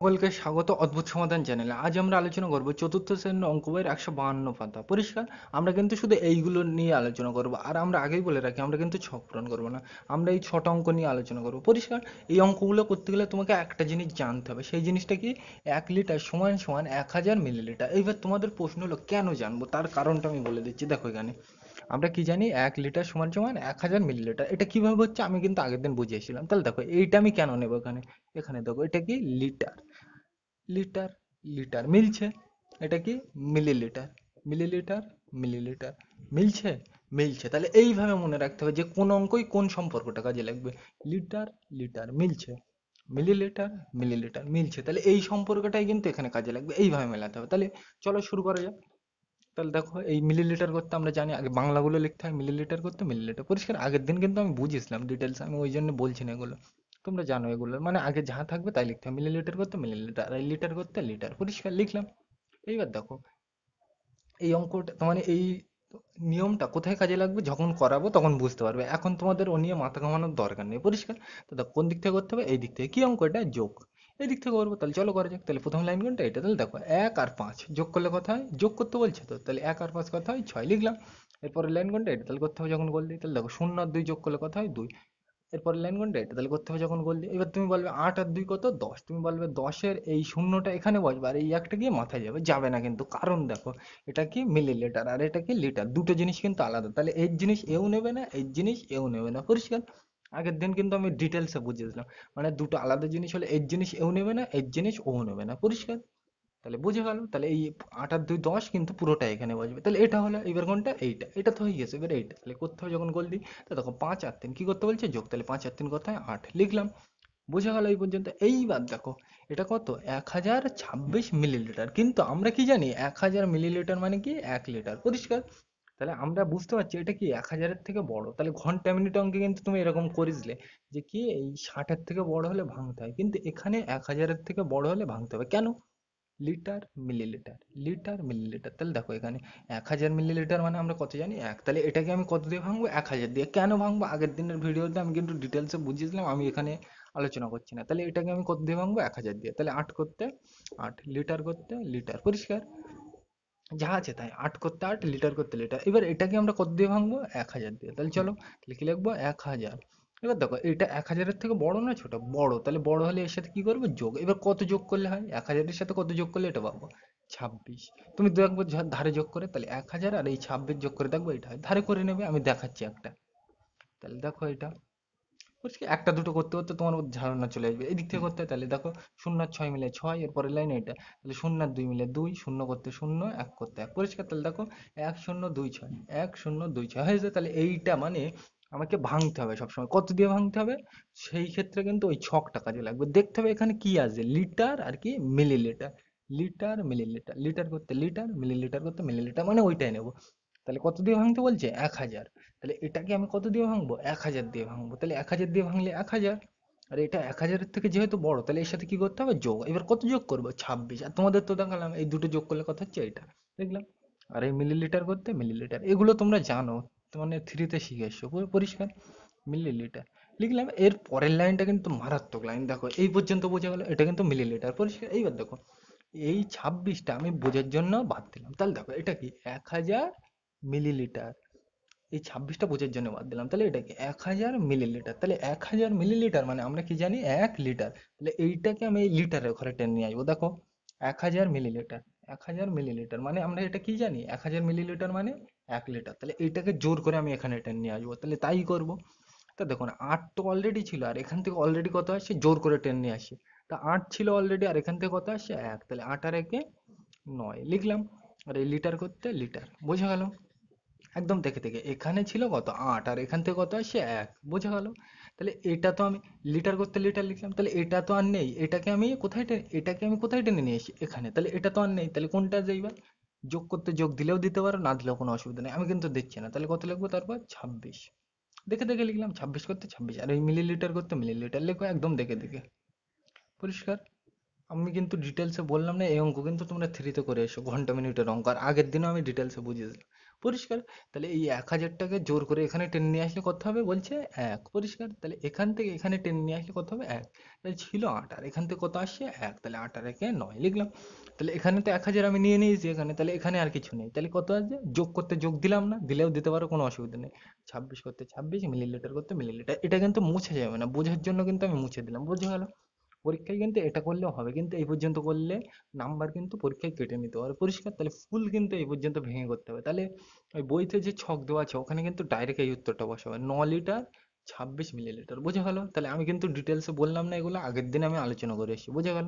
সকলকে স্বাগত অদ্ভুত সমাধান চ্যানেলে। আজ আমরা আলোচনা করব চতুর্থ শ্রেণীর অঙ্ক বইয়ের 152 পাতা। পরিষ্কার? আমরা কিন্তু শুধু এইগুলো নিয়ে আলোচনা করব। আর আমরা আগেই বলে রাখি আমরা কিন্তু ছক পূরণ করব না। আমরা এই 6টা অঙ্ক নিয়ে আলোচনা করব। পরিষ্কার? এই অঙ্কগুলো করতে গেলে তোমাকে একটা জিনিস জানতে হবে। সেই জিনিসটা কি? 1 লিটার সমান সমান 1000 মিলিলিটার। এইবার তোমাদের প্রশ্ন হলো কেন জানবো? তার কারণটা আমি বলে দিচ্ছি। দেখো এখানে আমরা কি জানি 1 লিটার সমান সমান 1000 মিলিলিটার। এটা কিভাবে হচ্ছে আমি কিন্তু আগের দিন বুঝিয়েছিলাম। তাহলে দেখো এইটা আমি কেন নেব এখানে? এখানে দেখো এটা কি লিটার, লিটার, লিটার মিলছে। এটা কি? মিলিলিটার, মিলিলিটার, মিলিলিটার মিলছে, মিলছে। তাহলে এইভাবে মনে রাখতে হবে যে কোন অঙ্কই কোন সম্পর্কটা কাজে লাগবে। লিটার, লিটার মিলছে, মিলিলিটার, মিলিলিটার মিলছে। তাহলে এই সম্পর্কটাই কিন্তু এখানে কাজে লাগবে। এইভাবে মেলাতে হবে। তাহলে চলো শুরু করা যাক। তাহলে দেখো এই মিলিলিটার করতে আমরা জানি আগে বাংলাগুলো লিখতে হয়, মিলিলিটার করতে মিলিলিটার। পরিষ্কার? আগের দিন কিন্তু আমি বুঝিয়েছিলাম ডিটেলস, আমি ওই জন্য বলছি না এগুলো। তোমরা জানো এগুলো, মানে আগে যা থাকবে তাই লিখতে হবে। মিলিলিটার করতে মিলিলিটার, আর লিটার করতে লিটার। পরিষ্কার? লিখলাম। এইবার দেখো এই অঙ্কটা মানে এই নিয়মটা কোথায় কাজে লাগবে যখন করাবো তখন বুঝতে পারবে। এখন তোমাদের ও নিয়ে মাথা ঘামানোর দরকার নেই। পরিষ্কার? তো দেখো কোন দিক থেকে করতে হবে? এই দিক থেকে। কি অঙ্ক এটা? যোগ। এই দিক থেকে করবো। তাহলে চলো করা যাক। তাহলে প্রথম লাইন কোনটা? এটা। তাহলে দেখো 1 আর 5 যোগ করলে কথা হয়, যোগ করতে বলছে তো, তাহলে 1 আর 5 কথা হয় 6 লিখলাম। এরপরের লাইন কোনটা? এটা। তাহলে করতে হবে যখন গোল দিই। তাহলে দেখো 0 আর 2 যোগ করলে কথা হয় 2। এরপরের লাইন কোনটা? এটা। তাহলে করতে হবে যখন গোল দিই। এবার তুমি বলবে 8 আর 2 কত? 10। তুমি বলবে 10 এর এই শূন্যটা এখানে বসবে আর এই একটা গিয়ে মাথায় যাবে। যাবে না কিন্তু, কারণ দেখো এটা কি? মিলিলিটার আর এটা কি? লিটার। দুটো জিনিস কিন্তু আলাদা। তাহলে এই জিনিস এও নেবে না, এই জিনিস এও নেবে না। পরিষ্কার? আগের দিন কিন্তু আমি ডিটেলসে বুঝিয়েছিলাম। মানে দুটো আলাদা জিনিস হলে এই জিনিস এও নেবে না, এই জিনিস ও নেবে না। পরিষ্কার? তাহলে বুঝে গেল। তাহলে এই 8 আর 2 10 কিন্তু পুরোটা এখানে বসবে। তাহলে এটা হলো। এবার কোনটা? এইটা। এটা তো হয়ে গেছে। এবার এইটা তাহলে করতে হবে যখন গোল দিই। তো দেখো 5 আর 3 কি করতে বলছে? যোগ। তাহলে 5 আর 3 কত হয়? 8 লিখলাম। বোঝা গেল এই পর্যন্ত? এইবার দেখো এটা কত? 1026 মিলিলিটার। কিন্তু আমরা কি জানি 1000 মিলিলিটার মানে কি? 1 লিটার। পরিষ্কার? তাহলে আমরা বুঝতে পারছি এটা কি 1000-এর থেকে বড়। তাহলে ঘন্টা মিনিট অঙ্কে কিন্তু তুমি এরকম করিসলে যে কি এই 60-এর থেকে বড় হলে ভাঙতে হয়, কিন্তু এখানে 1000-এর থেকে বড় হলে ভাঙতে হবে। কেন? Litre, millilitre, litre, millilitre. তাহলে দেখো এখানে 1000 মিলিলিটার মানে আমরা কত জানি? 1। তাহলে এটাকে আমি কত দিয়ে ভাঙবো? 1000 দিয়ে। কেন ভাঙবো? আগের দিনের ভিডিওতে আমি কিন্তু ডিটেলসে বুঝিয়েছিলাম, আমি এখানে আলোচনা করছি না। তাহলে এটাকে আমি কত দিয়ে ভাঙবো? 1000 দিয়ে। তাহলে 8 করতে 8, লিটার করতে লিটার। পরিষ্কার? যা আছে তাই। 8 করতে 8, লিটার করতে লিটার। এবার এটাকে আমরা কত দিয়ে ভাঙবো? 1000 দিয়ে। তাহলে চলো তাহলে কি লিখবো? 1000। এবার দেখো এটা 1000-এর থেকে বড় না ছোট? বড়। তাহলে বড় হলে এর সাথে কি করবো? যোগ। এবার কত যোগ করলে হয়? 1000-এর সাথে কত যোগ করলে এটা পাবো? 26। তুমি দেখবো ধারে যোগ করে, তাহলে 1000 আর এই 26 যোগ করে দেখবো এটা হয়। ধারে করে নেবে, আমি দেখাচ্ছি একটা। তাহলে দেখো এটা পরিষ্কার? একটা দুটো করতে করতে তোমার ধারণা চলে আসবে। এই দিক থেকে করতে হয়। তাহলে দেখো 0 আর 6 মিলে 6, এর পরের লাইন এটা। তাহলে 0 আর 2 মিলে 2, 0 করতে 0, 1 করতে 1। পরিষ্কার? তাহলে দেখো 1 0 2 6, 1 0 2 6 হয়েছে। তাহলে এইটা মানে আমাকে ভাঙতে হবে সবসময়। কত দিয়ে ভাঙতে হবে? সেই ক্ষেত্রে কিন্তু ওই ছকটা কাজে লাগবে। দেখতে হবে এখানে কি আছে, লিটার আর কি মিলিলিটার। লিটার, মিলিলিটার, লিটার করতে লিটার, মিলিলিটার করতে মিলিলিটার, মানে ওইটাই নেব। তাহলে কত দিয়ে ভাঙতে বলছে? 1000। তাহলে এটাকে আমি কত দিয়ে ভাঙবো? 1000 দিয়ে ভাঙবো। তাহলে 1000 দিয়ে ভাঙলে 1000। আর এটা 1000-এর থেকে যেহেতু বড়, তাহলে এর সাথে কি করতে হবে? যোগ। এবার কত যোগ করবো? 26। আর তোমাদের তো দেখালাম এই দুটো যোগ করলে কথা হচ্ছে এটা। দেখলাম? আর এই মিলিলিটার করতে মিলিলিটার, এগুলো তোমরা জানো, তো মানে থ্রিতে শিখে এসছো। পরিষ্কার? মিলিলিটার লিখলাম। এর পরের লাইনটা কিন্তু মারাত্মক লাইন। দেখো এই পর্যন্ত বোঝা গেল এটা কিন্তু মিলিলিটার। পরিষ্কার? এইবার দেখো এই 26টা আমি বোঝার জন্য বাদ দিলাম। তাহলে দেখো এটা কি? 1000 মিলিলিটার। এই 26টা বোঝার জন্য বাদ দিলাম। তাহলে এটা কি? 1000 মিলিলিটার। তাহলে 1000 মিলিলিটার মানে আমরা কি জানি? 1 লিটার। তাহলে এইটাকে আমি এই লিটারের ঘরে টেনে নিয়ে আসবো। দেখো 1000 মিলিলিটার, 1000 মিলিলিটার মানে আমরা এটা কি জানি? 1000 মিলিলিটার মানে 1 লিটার। তাহলে এইটাকে জোর করে আমি এখানে টেনে নিয়ে আসবো। তাহলে তাই করব। তা দেখুন 8 তো অলরেডি ছিল, আর এখান থেকে অলরেডি কত আসছে? জোর করে টেনে নিয়ে আসি। তা 8 ছিল অলরেডি, আর এখান থেকে কত আসছে? 1। তাহলে 8 আর 1 এ 9 লিখলাম। আর এই লিটার করতে লিটার। বোঝা গেল? একদম দেখে দেখে এখানে ছিল কত? 8, আর এখান থেকে কত আসছে? 1। বোঝা গেল? তাহলে এটা তো আমি লিটার করতে লিটার লিখলাম। তাহলে এটা তো আর নেই। এটাকে আমি কোথায় টেনে নিয়ে এসেছি? এখানে। তাহলে এটা তো আর নেই। তাহলে কোনটা যাইবা? যোগ করতে যোগ দিলেও দিতে পারো, না দিলেও কোনো অসুবিধা নেই। আমি কিন্তু দিচ্ছি না। তাহলে কত লিখবো তারপর? 26। দেখে দেখে লিখলাম। 26 করতে 26, আর এই মিলিলিটার করতে মিলিলিটার লিখো একদম দেখে দেখে। পরিষ্কার? আমি কিন্তু ডিটেলসে বললাম না, এই অঙ্ক কিন্তু তোমরা থ্রিতে করে এসো, ঘন্টা মিনিটের অঙ্ক। আর আগের দিনও আমি ডিটেলসে বুঝিয়েছি। পরিষ্কার। তাহলে এই 1000টাকে জোর করে এখানে টেনে নিয়ে আসলে কত হবে বলছে এক, পরিষ্কার। তাহলে এখান থেকে এখানে টেনে নিয়ে আসলে কত হবে এক, তাহলে ছিল 8 আর এখান থেকে কত আসছে এক, তাহলে 8 আর একে 9 লিখলাম। তাহলে এখানে তো 1000 আমি নিয়ে নিয়েছি এখানে, তাহলে এখানে আর কিছু নেই, তাহলে কত আছে যোগ করতে যোগ দিলাম না, দিলেও দিতে পারো কোনো অসুবিধা নেই। 26 করতে 26, মিলিলিটার করতে মিলিলিটার, এটা কিন্তু মুছে যাবে না, বোঝার জন্য কিন্তু আমি মুছে দিলাম, বোঝা গেল। পরীক্ষায় কিন্তু এটা করলেও হবে, কিন্তু এই পর্যন্ত করলে নাম্বার কিন্তু পরীক্ষায় কেটে নিতে পারে, পরিষ্কার। তাহলে ফুল কিন্তু এই পর্যন্ত ভেঙে করতে হবে। তাহলে ওই বইতে যে ছক দেওয়া আছে ওখানে কিন্তু ডাইরেক্ট এই উত্তরটা বসাবে, 9 লিটার 26 মিলিলিটার, বোঝা গেল। তাহলে আমি কিন্তু ডিটেলসে বললাম না, এগুলো আগের দিন আমি আলোচনা করে এসেছি, বোঝা গেল।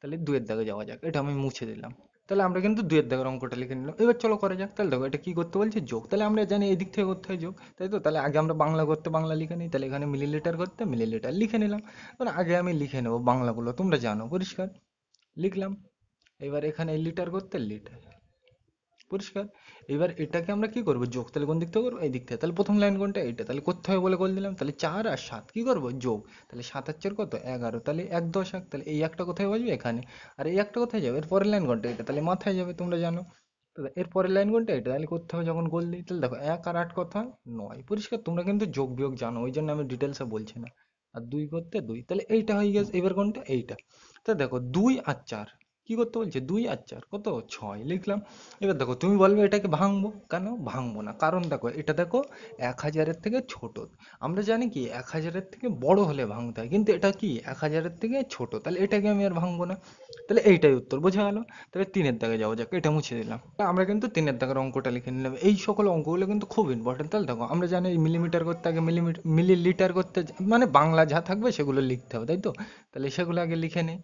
তাহলে দুয়ের দাগে যাওয়া যাক, এটা আমি মুছে দিলাম। তাহলে আমরা কিন্তু দুয়ের দাগের অঙ্কটা লিখে নিলাম, এবার চলো করা যাক। তাহলে দেখো এটা কি করতে বলছে, যোগ। তাহলে আমরা জানি এদিক থেকে করতে হয় যোগ, তাই তো। তাহলে আগে আমরা বাংলা করতে বাংলা লিখে নিই, তাহলে এখানে মিলিলিটার করতে মিলিলিটার লিখে নিলাম। মানে আগে আমি লিখে নেবো বাংলাগুলো, তোমরা জানো, পরিষ্কার। লিখলাম। এবার এখানে লিটার করতে লিটার, পরিষ্কার। এবার এটাকে আমরা কি করবো, যোগ। তাহলে কোন দিক থেকে করবো, এই দিক থেকে। তাহলে প্রথম লাইন কোনটা, এটা। তাহলে করতে হবে বলে করে দিলাম। তাহলে 4 আর 7 কি করবো, যোগ। তাহলে 7 আর 4 কত, 11, তাহলে 1 দশক। তাহলে এই একটা কোথায় বসবে, এখানে। আর এই একটা কোথায় যাবে, এর পরের লাইন কোনটা, এটা। তাহলে মাথায় যাবে, তোমরা জানো। তাহলে এর পরের লাইন কোনটা, এটা। তাহলে করতে হবে যখন গোল দিই, তাহলে দেখো 1 আর 8 কত হয়, 9, পরিষ্কার। তোমরা কিন্তু যোগ বিয়োগ জানো, ওই জন্য আমি ডিটেলসে বলছি না। আর 2 করতে 2, তাহলে এইটা হয়ে গেছে। এবার কোনটা, এইটা। তো দেখো 2 আর 4 কি করতে বলছে, 2 আর 4 কত, 6 লিখলাম। এবার দেখো তুমি বলবে এটাকে ভাঙবো, কেন ভাঙবো না, কারণ দেখো এটা দেখো 1000-এর থেকে ছোট। আমরা জানি কি 1000-এর থেকে বড় হলে ভাঙতে হয়, কিন্তু এটা কি 1000-এর থেকে ছোট, তাহলে এটাকে আমি আর ভাঙবো না। তাহলে এইটাই উত্তর, বোঝা গেল। তাহলে 3-এর দাগে যাওয়া যাক, এটা মুছে দিলাম। আমরা কিন্তু 3-এর দাগের অঙ্কটা লিখে নিলাম, এই সকল অঙ্কগুলো কিন্তু খুব ইম্পর্টেন্ট। তাহলে দেখো আমরা জানি এই মিলিমিটার করতে আগে মিলিলিটার করতে মানে বাংলা যা থাকবে সেগুলো লিখতে হবে, তাই তো। তাহলে সেগুলো আগে লিখে নেই।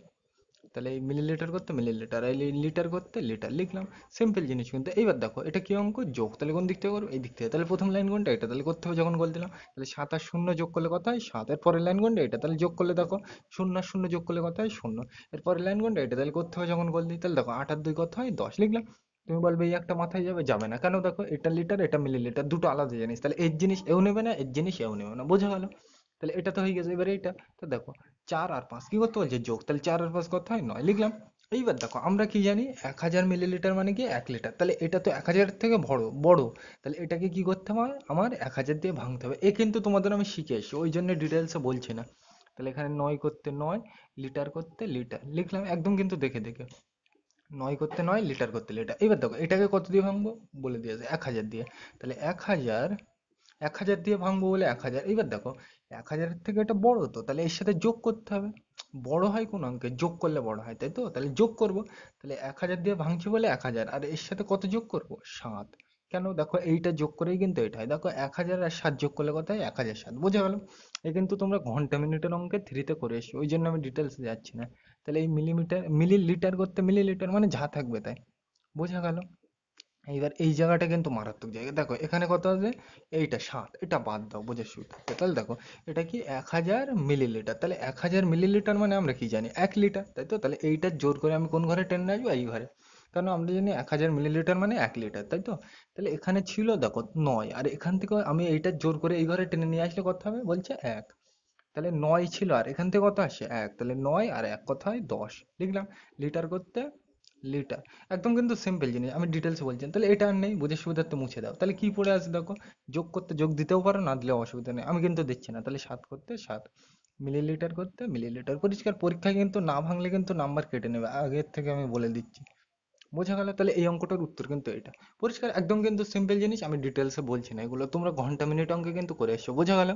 তাহলে এই মিলিলিটার করতে মিলিলিটার, আর এই লিটার করতে লিটার লিখলাম। সিম্পল জিনিস কিন্তু। এইবার দেখো এটা কি অঙ্ক, যোগ। তাহলে কোন দিক থেকে করবো, এই দিক থেকে। তাহলে প্রথম লাইন কোনটা, এটা। তাহলে করতে হবে যখন গোল দিলাম। তাহলে 7 আর 0 যোগ করলে কত হয়, 7। এর পরের লাইন কোনটা, এটা। তাহলে যোগ করলে দেখো 0 আর 0 যোগ করলে কত হয়, 0। এর পরের লাইন কোনটা, এটা। তাহলে করতে হবে যখন গোল দিই। তাহলে দেখো 8 আর 2 কত হয়, 10 লিখলাম। তুমি বলবে এই একটা মাথায় যাবে, যাবে না, কেন, দেখো এটা লিটার এটা মিলিলিটার, দুটো আলাদা জিনিস। তাহলে এর জিনিস এও নেবে না, এর জিনিস এও নেবে না, বোঝা গেল। তাহলে এটা তো হয়ে গেছে। এবারে এইটা। তো দেখো 4 আর 5 কি করতে বলছে, যোগ। তাহলে 4 আর 5 কত হয়, 9 লিখলাম। এইবার দেখো আমরা কি জানি 1000 মিলিলিটার মানে কি 1 লিটার, তাহলে এটা তো 1000-এর থেকে বড় বড়। তাহলে এটাকে কি করতে হবে, আমার 1000 দিয়ে ভাঙতে হবে। এ কিন্তু তোমাদের আমি শিখে এসেছি, ওই জন্য ডিটেলসে বলছি না। তাহলে এখানে 9 করতে 9, লিটার করতে লিটার লিখলাম, একদম কিন্তু দেখে দেখে। 9 করতে 9, লিটার করতে লিটার। এবার দেখো এটাকে কত দিয়ে ভাঙবো, বলে দিয়েছে 1000 দিয়ে। তাহলে 1000, 1000 দিয়ে ভাঙবো বলে 1000। এবার দেখো 1000-এর থেকে এটা বড়, তো তাহলে এর সাথে যোগ করতে হবে। বড় হয় কোন অঙ্কে, যোগ করলে বড় হয়, তাই তো। তাহলে যোগ করব। তাহলে 1000 দিয়ে ভাঙছি বলে 1000, আর এর সাথে কত যোগ করব, 7। কেন, দেখো এইটা যোগ করেই কিন্তু এটা হয়। দেখো 1000 আর 7 যোগ করলে কত হয়, 1007, বোঝা গেল। এ কিন্তু তোমরা ঘন্টা মিনিটের অঙ্কে 3-তে করে এসছো, ওই জন্য আমি ডিটেলস যাচ্ছি না। তাহলে এই মিলিমিটার মিলিলিটার করতে মিলিলিটার মানে যা থাকবে তাই, বোঝা গেল। এইবার এই জায়গাটা কিন্তু মারাত্মক জায়গা, দেখো এখানে কত আছে, এইটা 7, এটা বাদ দাও, বোঝার সুবিধার্থে। তাহলে দেখো এটা কি 1000 মিলিলিটার, তাহলে 1000 মিলিলিটার মানে আমরা কি জানি, 1 লিটার, তাই তো। তাহলে এইটার জোর করে আমি কোন ঘরে টেনে আসবো, এই ঘরে। কারণ আমরা জানি 1000 মিলিলিটার মানে 1 লিটার, তাই তো। তাহলে এখানে ছিল দেখো 9, আর এখান থেকে আমি এইটার জোর করে এই ঘরে টেনে নিয়ে আসলে কত হবে, বলছে 1। তাহলে 9 ছিল, আর এখান থেকে কত আসছে, 1। তাহলে 9 আর 1 কত হয়, 10 লিখলাম। লিটার করতে লিটার, একদম কিন্তু সিম্পল জিনিস, আমি ডিটেলসে বলছি না। তাহলে এটা আর নেই, বুঝে সুবিধার্থে মুছে দাও। তাহলে কি পড়ে আছে দেখো, যোগ করতে যোগ দিতেও পারো, না দিলেও অসুবিধা নেই, আমি কিন্তু দিচ্ছি না। তাহলে 7 করতে 7, মিলিলিটার করতে মিলিলিটার, পরিষ্কার। পরীক্ষায় কিন্তু না ভাঙলে কিন্তু নাম্বার কেটে নেবে, আগের থেকে আমি বলে দিচ্ছি, বোঝা গেল। তাহলে এই অঙ্কটার উত্তর কিন্তু এটা, পরিষ্কার। একদম কিন্তু সিম্পল জিনিস, আমি ডিটেলসে বলছি না, এগুলো তোমরা ঘন্টা মিনিট অঙ্কে কিন্তু করে এসছো, বোঝা গেল।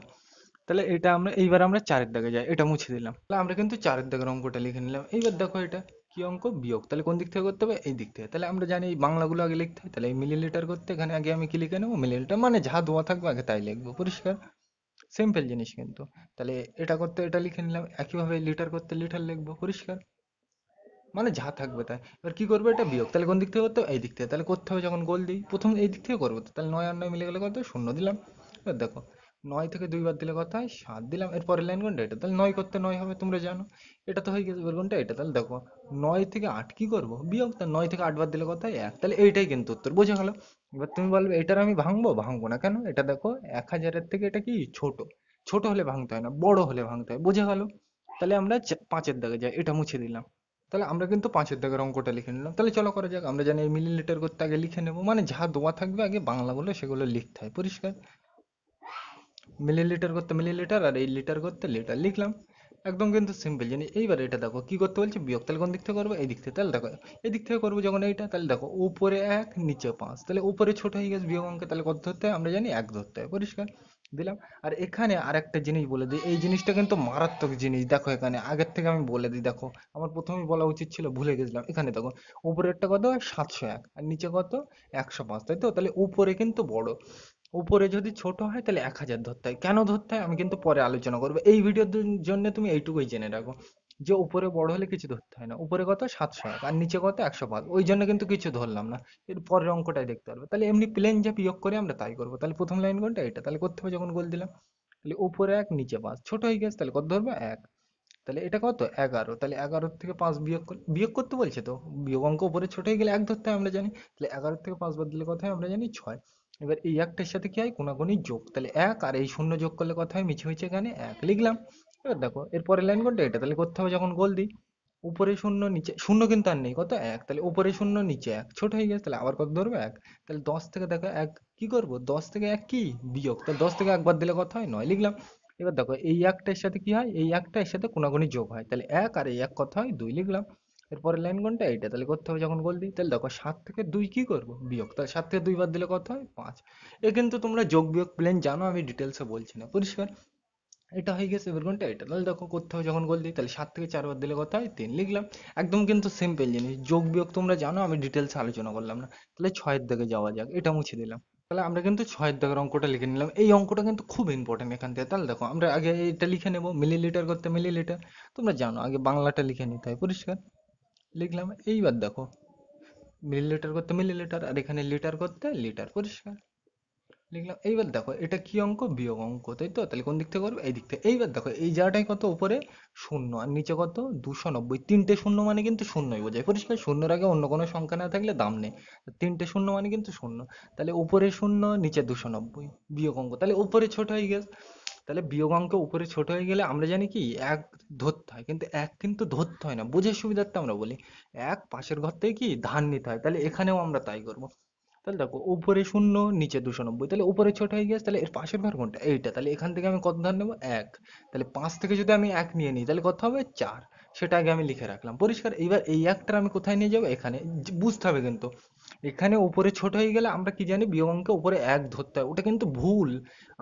তাহলে এটা আমরা এইবার আমরা 4-এর দাগে যাই, এটা মুছে দিলাম। তাহলে আমরা কিন্তু 4-এর দাগের অঙ্কটা লিখে নিলাম। এইবার দেখো এটা কি অঙ্ক, বিয়োগ। তাহলে কোন দিক থেকে করতে হবে, এই দিক থেকে। তাহলে আমরা জানি এই বাংলাগুলো আগে লিখতে হয়, তাহলে এই মিলিলিটার করতে এখানে আগে আমি কি লিখে নেবো, মিলিলিটার, মানে যা দেওয়া থাকবে আগে তাই লিখবো, পরিষ্কার। সিম্পল জিনিস কিন্তু। তাহলে এটা করতে এটা লিখে নিলাম, একইভাবে লিটার করতে লিটার লিখবো, পরিষ্কার। মানে যা থাকবে তাই। এবার কি করবো, এটা বিয়োগ। তাহলে কোন দিক থেকে করতে হবে, এই দিক থেকে। তাহলে করতে হবে যখন গোল দিই, প্রথম এই দিক থেকে করবো তো। তাহলে 9 আর 9 মিলে গেলে কত, 0 দিলাম। এবার দেখো 9 থেকে 2 বাদ দিলে কত হয়, 7 দিলাম। এর পরের লাইন কোনটা, এটা। তাহলে 9 করতে 9 হবে, তোমরা জানো। এটা তো হয়ে গেছে। এবার কোনটা, এটা। তাহলে দেখো 9 থেকে 8 কি করবো, বিয়োগ। তাহলে 9 থেকে 8 বাদ দিলে কত হয়, 1। তাহলে এইটাই কিন্তু উত্তর, বোঝা গেল। এবার তুমি বলবে এটার আমি ভাঙবো, ভাঙবো না, কেন, এটা দেখো 1000-এর থেকে এটা কি ছোট। ছোট হলে ভাঙতে হয় না, বড় হলে ভাঙতে হয়, বোঝা গেল। তাহলে আমরা 5-এর দাগে যাই, এটা মুছে দিলাম। তাহলে আমরা কিন্তু 5-এর দাগের অঙ্কটা লিখে নিলাম। তাহলে চলো করা যাক। আমরা জানি মিলিলিটার করতে আগে লিখে নেবো, মানে যা দেওয়া থাকবে আগে বাংলাগুলো সেগুলো লিখতে হয়, পরিষ্কার। মিলিলিটার করতে মিলিলিটার, আর এই লিটার করতে লিটার লিখলাম। একদম কিন্তু সিম্পল জিনিস। এইবার এটা দেখো কি করতে বলছে, বিয়োগ। তাহলে কোন দিক থেকে করবো, এই দিক থেকে। তাহলে দেখো এই দিক থেকে করবো যখন এইটা, তাহলে দেখো উপরে 1 নিচে 5, তাহলে উপরে ছোট হয়ে গেছে বিয়োগ অঙ্কে, তাহলে কত ধরতে হয় আমরা জানি 1 ধরতে হয়, পরিষ্কার। দিলাম। আর এখানে আর একটা জিনিস বলে দিই, এই জিনিসটা কিন্তু মারাত্মক জিনিস। দেখো এখানে আগের থেকে আমি বলে দিই, দেখো আমার প্রথমেই বলা উচিত ছিল, ভুলে গেছিলাম। এখানে দেখো উপরেরটা কত, 701, আর নিচে কত, 105, তাই তো? তাহলে উপরে কিন্তু বড়, উপরে যদি ছোট হয় তাহলে 1000 ধরতে হয়। কেন ধরতে হয় আমি কিন্তু পরে আলোচনা করবো। এই ভিডিওর জন্য তুমি এইটুকুই জেনে রাখো যে উপরে বড় হলে কিছু ধরতে হয় না। উপরে কত, 701, আর নিচে কত, 105, ওই জন্য কিন্তু কিছু ধরলাম না। এর পরের অঙ্কটাই দেখতে পারবে। তাহলে এমনি প্লেন যা বিয়োগ করে আমরা তাই করবো। তাহলে প্রথম লাইন কোনটা, এটা। তাহলে করতে হবে যখন গোল দিলাম, তাহলে উপরে 1 নিচে 5, ছোট হয়ে গেছে, তাহলে কত ধরবো, 1। তাহলে এটা কত, 11। তাহলে 11 থেকে 5 বিয়োগ করতে বলছে তো, বিয়োগ অঙ্ক উপরে ছোট হয়ে গেলে 1 ধরতে হয় আমরা জানি। তাহলে 11 থেকে 5 বাদ দিলে কত হয় আমরা জানি, 6। এবার এই একটার সাথে কি হয়, কোনাকুনি যোগ, তাহলে 1 আর এই শূন্য যোগ করলে কত হয়, মিছে মিছে এখানে 1 লিখলাম। এবার দেখো এর পরের লাইন কোনটা, এটা। তাহলে করতে হবে যখন গোল দিই, উপরে শূন্য নিচে শূন্য কিন্তু আর নেই, কত, 1। তাহলে উপরে শূন্য নিচে 1, ছোট হয়ে গেছে, তাহলে আবার কত ধরবো, 1। তাহলে 10 থেকে দেখো 1 কি করব, 10 থেকে 1 কি বিয়োগ, তাহলে 10 থেকে 1 বাদ দিলে কত হয়, 9 লিখলাম। এবার দেখো এই একটার সাথে কি হয়, এই একটা এর সাথে কোনাকুনি যোগ হয়, তাহলে 1 আর এই 1 কত হয়, 2 লিখলাম। এরপরের লাইন কোনটা, এইটা। তাহলে করতে হবে যখন গোল দিই, তাহলে দেখো 7 থেকে 2 কি করব, বিয়োগ, তাহলে 7 থেকে 2 বাদ দিলে কত হয়, 5। এ কিন্তু তোমরা যোগ বিয়োগ প্লেন জানো, আমি ডিটেলসে বলছি না, পরিষ্কার। এটা হয়ে গেছে। এবার কোনটা, এটা। তাহলে দেখো করতে হবে যখন গোল দিই, তাহলে 7 থেকে 4 বাদ দিলে কত হয়, 3 লিখলাম। একদম কিন্তু সিম্পল জিনিস, যোগ বিয়োগ তোমরা জানো, আমি ডিটেলসে আলোচনা করলাম না। তাহলে 6-এর দিকে যাওয়া যাক, এটা মুছে দিলাম। তাহলে আমরা কিন্তু 6-এর দাগের অঙ্কটা লিখে নিলাম। এই অঙ্কটা কিন্তু খুব ইম্পর্টেন্ট এখান থেকে। তাহলে দেখো আমরা আগে এটা লিখে নেব, মিলিলিটার করতে মিলিলিটার। তোমরা জানো আগে বাংলাটা লিখে নিতে হয়, পরিষ্কার। লিখলাম। এইবার দেখো মিলিলিটার করতে মিলিলিটার, আর এখানে লিটার করতে লিটার, পরিষ্কার। লিখলাম। এইবার দেখো এটা কি অঙ্ক, বিয়োগ অঙ্ক, তাই তো? তাহলে কোন দিক থেকে করবো, এই দিক থেকে। এইবার দেখো এই জায়গাটায় কত, উপরে শূন্য আর নিচে কত, 290। তিনটে শূন্য মানে কিন্তু শূন্যই বোঝায়, পরিষ্কার। শূন্যের আগে অন্য কোনো সংখ্যা না থাকলে দাম নেই। তিনটে শূন্য মানে কিন্তু শূন্য। তাহলে উপরে শূন্য নিচে 290, বিয়োগ অঙ্ক। তাহলে উপরে ছোট হয়ে গেছে। তাহলে বিয়োগ অঙ্ক উপরে ছোট হয়ে গেলে আমরা জানি কি, এক ধরতে হয়, কিন্তু এক কিন্তু ধরতে হয় না, বোঝার সুবিধার্থে আমরা বলি এক পাশের ঘর থেকে কি ধার নিতে হয়। তাহলে এখানেও আমরা তাই করবো। তাহলে দেখো উপরে শূন্য নিচে 290, তাহলে উপরে ছোট হয়ে গেছে, তাহলে এর পাশের ঘর কোনটা, এইটা। তাহলে এখান থেকে আমি কত ধার নেবো, 1। তাহলে 5 থেকে যদি আমি 1 নিয়ে নিই তাহলে কত হবে, 4। সেটা আগে আমি লিখে রাখলাম, পরিষ্কার। এইবার এই একটার আমি কোথায় নিয়ে যাবো, এখানে। বুঝতে হবে কিন্তু এখানে উপরে ছোট হয়ে গেলে আমরা কি জানি, বিয়োগ অঙ্কে উপরে 1 ধরতে হয়, ওটা কিন্তু ভুল।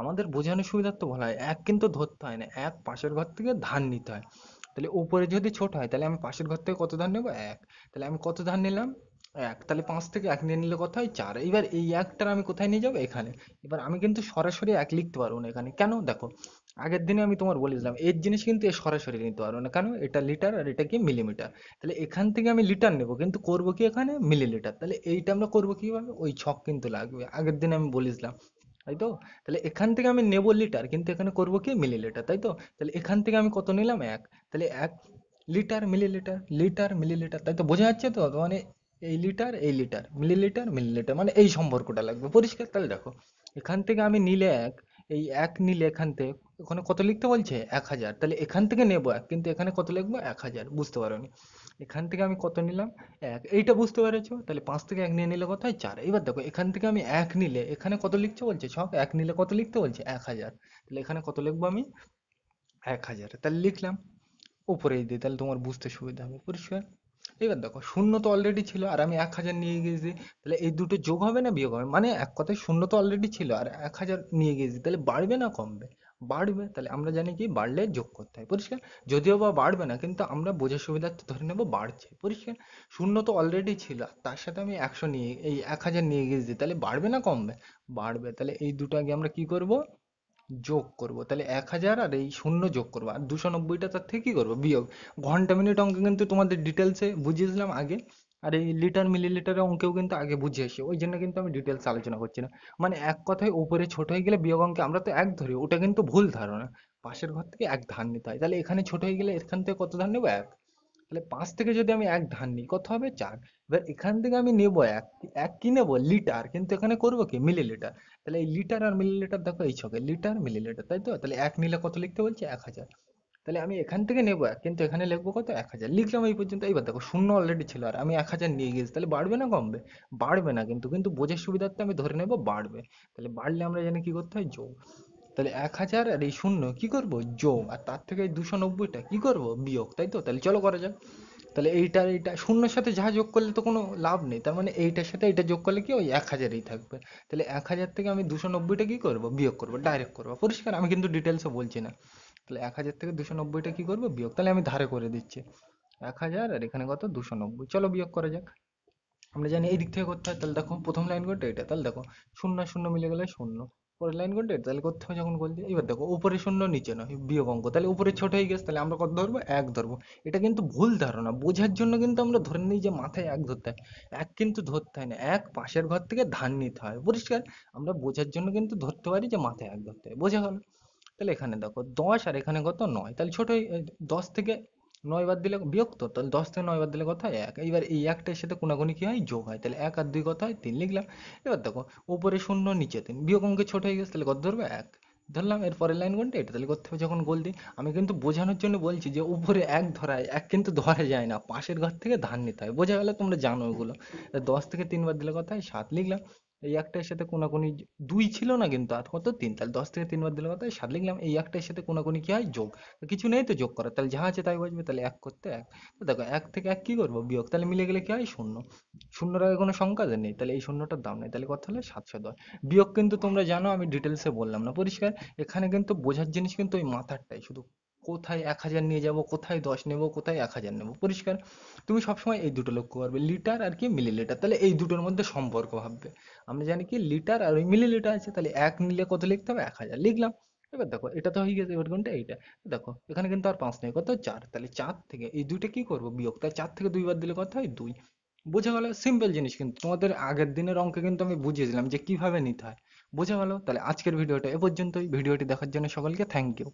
আমাদের বোঝানোর সুবিধার্থে বলা হয় 1 কিন্তু ধরতে হয় না, 1 পাশের ঘর থেকে ধার নিতে হয়। তাহলে উপরে যদি ছোট হয় তাহলে আমি পাশের ঘর থেকে কত ধার নেবো, 1। তাহলে আমি কত ধার নিলাম, 1। তাহলে 5 থেকে 1 নিয়ে নিলে কত হয়, 4। এবার এই একটার আমি কোথায় নিয়ে যাবো, এখানে। এবার আমি কিন্তু সরাসরি 1 লিখতে পারবো না এখানে, কেন, দেখো আগের দিনে আমি তোমার বলেছিলাম এর জিনিস কিন্তু এর সরাসরি নিতে পারবো না, কেন, এটা লিটার আর এটা কি মিলিমিটার। তাহলে এখান থেকে আমি লিটার নেবো, কিন্তু করবো কি এখানে মিলিলিটার। তাহলে এইটা আমরা করবো কিভাবে, ওই ছক কিন্তু লাগবে, আগের দিনে আমি বলেছিলাম, তাই তো? তাহলে এখান থেকে আমি নেবো লিটার, কিন্তু এখানে করবো কি মিলিলিটার, তাই তো? তাহলে এখান থেকে আমি কত নিলাম, 1। তাহলে 1 লিটার মিলিলিটার, লিটার মিলিলিটার, তাই তো? বোঝা যাচ্ছে তো? তো মানে এই লিটার মিলিলিটার মিলিলিটার, মানে এই সম্পর্কটা লাগবে, পরিষ্কার। তাহলে দেখো এখান থেকে আমি নিলে 1, এই 1 নিলে এখান থেকে ওখানে কত লিখতে বলছে, 1000। তাহলে এখান থেকে নেবো 1, কিন্তু এখানে কত লিখবো, 1000। বুঝতে পারোনি? এখান থেকে আমি কত নিলাম, 1। এইটা বুঝতে পেরেছো? তাহলে 5 থেকে 1 নিয়ে নিলে কত হয়, 4। এবার দেখো এখান থেকে আমি 1 নিলে এখানে কত লিখতে বলছে, ছক 1 নিলে কত লিখতে বলছে, 1000। তাহলে এখানে কত লিখবো আমি, 1000। তাহলে লিখলাম। উপরেই দিই, তাহলে তোমার বুঝতে সুবিধা হবে, পরিষ্কার। এবার দেখো শূন্য তো অলরেডি ছিল, আর আমি 1000 নিয়ে গেছি। তাহলে এই দুটো যোগ হবে না বিয়োগ হবে, মানে এক কথায় শূন্য তো অলরেডি ছিল আর 1000 নিয়ে গেছি, তাহলে বাড়বে না কমবে, বাড়বে। তাহলে আমরা জানি কি বাড়লে যোগ করতে হয়, পরিষ্কার। যদিও বা বাড়বে না, কিন্তু আমরা বোঝার সুবিধার্থে ধরে নেবো বাড়ছে, পরিষ্কার। শূন্য তো অলরেডি ছিল, আর তার সাথে আমি 100 নিয়ে এই 1000 নিয়ে গেছি, তাহলে বাড়বে না কমবে, বাড়বে। তাহলে এই দুটো আগে আমরা কি করব, যোগ করব। তাহলে 1000 আর এই শূন্য যোগ করবো, আর 290টা তার থেকে কি করবো, বিয়োগ। ঘন্টা মিনিট অঙ্ক কিন্তু তোমাদের ডিটেলসে বুঝিয়েছিলাম আগে, আর এই লিটার মিলিলিটারের অঙ্কেও কিন্তু আগে বুঝিয়েছি, ওই জন্য কিন্তু আমি ডিটেলস আলোচনা করছি না। মানে এক কথায় উপরে ছোট হয়ে গেলে বিয়োগ অঙ্কে আমরা তো 1 ধরি, ওটা কিন্তু ভুল ধারণা। পাশের ঘর থেকে 1 ধার নিতে হয়। তাহলে এখানে ছোট হয়ে গেলে এখান থেকে কত ধার নেবো, 1। তাহলে 5 থেকে যদি আমি 1 ধার নিই কত হবে, 4। এবার এখান থেকে আমি নেবো 1, 1 কি নেবো, লিটার, কিন্তু এখানে করবো কি মিলিলিটার। তাহলে এই লিটার আর মিলিলিটার দেখো এই ছকে লিটার মিলিলিটার, তাই তো? তাহলে 1 নিলে কত লিখতে বলছে, 1000। তাহলে আমি এখান থেকে নেবো এক, কিন্তু এখানে লিখবো কত, 1000 লিখলাম এই পর্যন্ত। এইবার দেখো শূন্য অলরেডি ছিল আর আমি 1000 নিয়ে গেছি, তাহলে বাড়বে না কমবে? বাড়বে না, কিন্তু কিন্তু বোঝার সুবিধার্থে আমি ধরে নেবো বাড়বে। তাহলে বাড়লে আমরা জানি কি করতে হয়, যোগ। তাহলে 1000 আর এই শূন্য কি করব, যোগ, আর তার থেকে এই 290টা কি করব, বিয়োগ, তাই তো? তাহলে চলো করা যাক। তাহলে এইটা শূন্যের সাথে যা যোগ করলে তো কোনো লাভ নেই, তার মানে এইটার সাথে এইটা যোগ করলে কি ওই 1000ই থাকবে। তাহলে 1000 থেকে আমি 290টা কি করব, বিয়োগ করব, ডাইরেক্ট করবো, পরিষ্কার, আমি কিন্তু ডিটেলসে বলছি না। তাহলে 1000 থেকে 290টা কি করবো, বিয়োগ। তাহলে আমি ধারে করে দিচ্ছি, 1000 আর এখানে কত, 290, চলো বিয়োগ করা যাক। আমরা জানি এই দিক থেকে করতে হয়। তাহলে দেখো প্রথম লাইন কোনটা, এটা, তাহলে দেখো শূন্য আর শূন্য মিলে গেলে শূন্য, পরের লাইন কোনটা এটা, তাহলে করতে হবে যখন বলছি। এবার দেখো উপরে শূন্য নিচে নয়, বিয়োগ অঙ্ক, তাহলে উপরে ছোট হয়ে গেছে, তাহলে আমরা কত ধরবো, এক ধরবো। এটা কিন্তু ভুল ধারণা, বোঝার জন্য কিন্তু আমরা ধরে নিই যে মাথায় এক ধরতে হয়। এক কিন্তু ধরতে হয় না, এক পাশের ঘর থেকে ধান নিতে হয়, পরিষ্কার। আমরা বোঝার জন্য কিন্তু ধরতে পারি যে মাথায় এক ধরতে হয়, বোঝা গেল? তাহলে এখানে দেখো 10 আর এখানে কত, 9, তাহলে ছোট 10 থেকে 9 বাদ দিলে বিয়োগ, তো তাহলে 10 থেকে 9 বাদ দিলে কত হয়, 1। এইবার এই একটার সাথে কোনাকুনি কি হয়, যোগ হয়, তাহলে 1 আর 2 কত হয়, 3 লিখলাম। এবার দেখো উপরে শূন্য নিচে 3, বিয়োগ অঙ্কে ছোট হয়ে গেছে, তাহলে কত ধরবে, 1 ধরলাম। এর পরের লাইন কোনটা, এটা, তাহলে করতে হবে যখন গোল দিই। আমি কিন্তু বোঝানোর জন্য বলছি যে উপরে এক ধরায়, এক কিন্তু ধরা যায় না, পাশের ঘর থেকে ধার নিতে হয়, বোঝা গেল? তোমরা জানো ওগুলো। 10 থেকে 3 বাদ দিলে কত হয়, 7 লিখলাম। এই একটার সাথে কোনাকুনি 2 ছিল না কিন্তু, আর কত, 3, তাহলে 10 থেকে 3 বাদ দিলে কত হয়, 7 লিখলাম। এই একটার সাথে কোনাকুনি কি হয়, যোগ। তো কিছু নেই তো যোগ করার, তাহলে যা আছে তাই বসবে, তাহলে 1 করতে 1। তো দেখো 1 থেকে 1 কি করবো, বিয়োগ, তাহলে মিলে গেলে কি হয়, শূন্য। শূন্যর আগে কোনো সংখ্যা নেই, তাহলে এই শূন্যটার দাম নেই, তাহলে কত হলো, 710। বিয়োগ কিন্তু তোমরা জানো, আমি ডিটেলসে বললাম না, পরিষ্কার। এখানে কিন্তু বোঝার জিনিস কিন্তু ওই মাথারটাই শুধু, কোথায় 1000 নিয়ে যাব, কোথায় 10 নেব, কোথায় 1000 নেব, পরিষ্কার। তুমি সবসময় এই দুটো লক্ষ্য করবে, লিটার আর কি মিলিলিটার, তাহলে এই দুটোর মধ্যে সম্পর্ক ভাববে। আমরা জানি কি লিটার আর ওই মিলিলিটার আছে, তাহলে এক নিলে কত লিখতে হবে, 1000 লিখলাম। এবার দেখো এটা তো হয়ে গেছে, এবার কোনটা, এইটা। দেখো এখানে কিন্তু আর 5 নেই, কত, 4, তাহলে 4 থেকে এই দুইটা কি করবো, বিয়োগ, তাই 4 থেকে 2 বাদ দিলে কত হয়, 2। বোঝা গেল? সিম্পল জিনিস, কিন্তু তোমাদের আগের দিনের অঙ্কে কিন্তু আমি বুঝিয়ে দিলাম যে কিভাবে নিতে হয়। বোঝা গেল? তাহলে আজকের ভিডিওটা এ পর্যন্তই। ভিডিওটি দেখার জন্য সকলকে থ্যাংক ইউ।